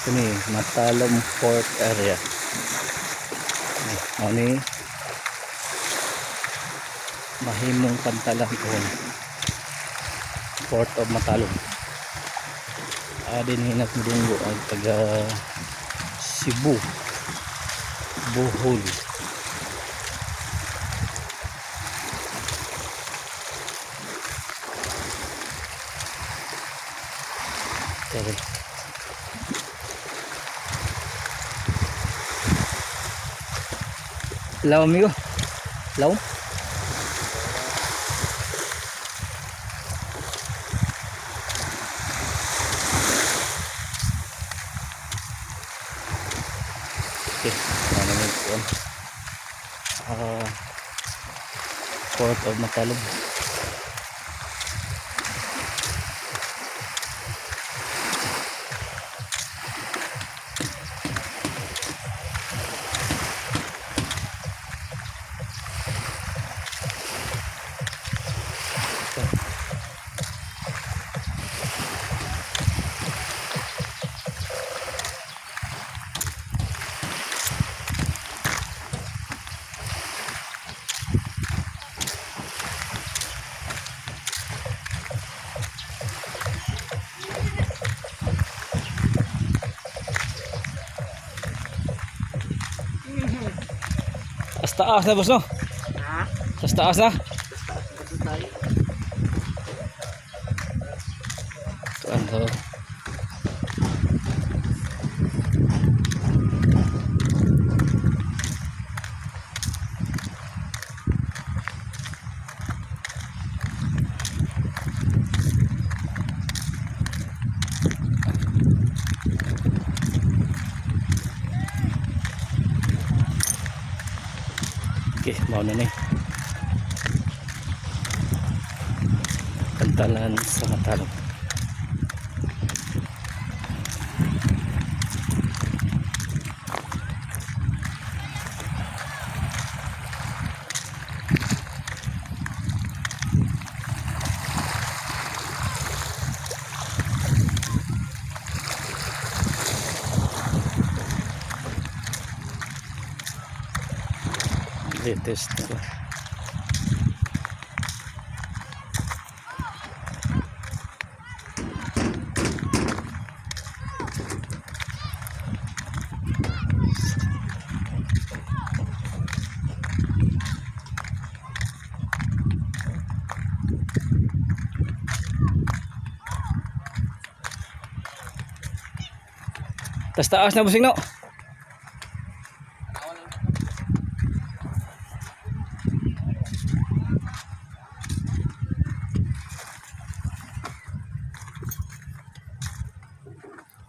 Ini Matalom Port area. Ini mahimong pantalan ko. Port of Matalom. Adin hinat mudunggo ang taga Cebu, Bohol. Tara. Hello amigo. Hello. Okay, namin po Port of Matalom. Taas na boss no? Ha? Taas na? Taas na. Okay, mau na ni pantalan sa Matalom. Latest na. Taas na busing no.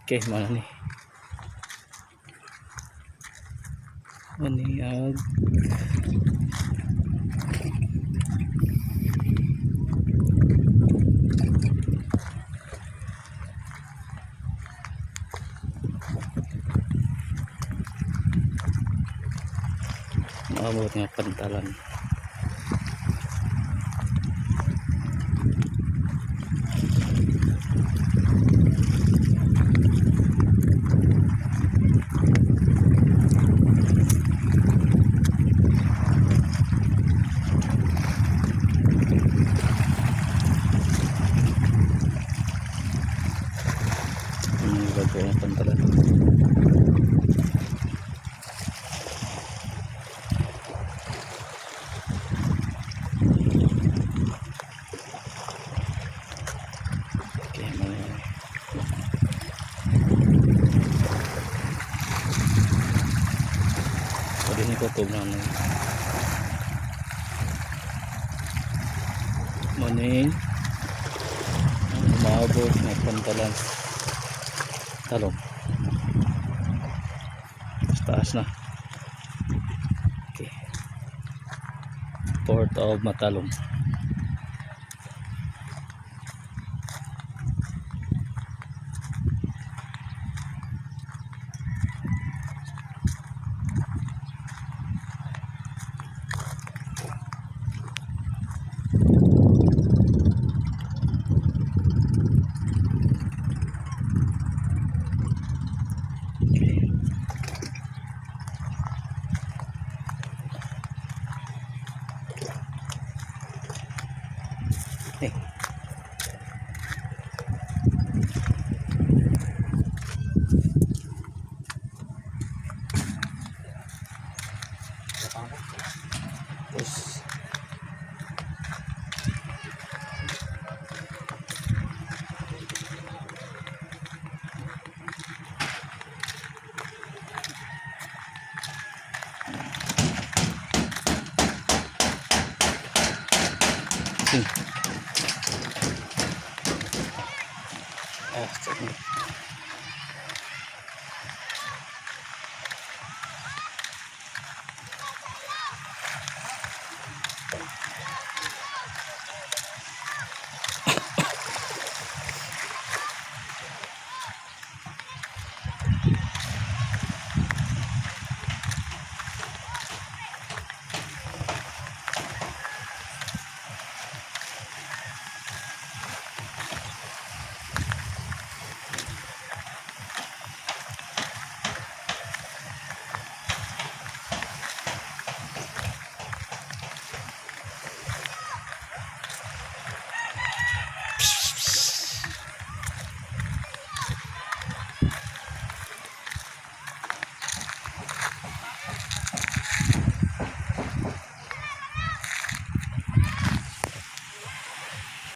Okay, mana nih? Maniag. Maabot nga pantalan. Bago ang pantalan. Okay, pwede nyo kutog na maning umabot na pantalan Talom. Taas na. Okay. Port of Matalom.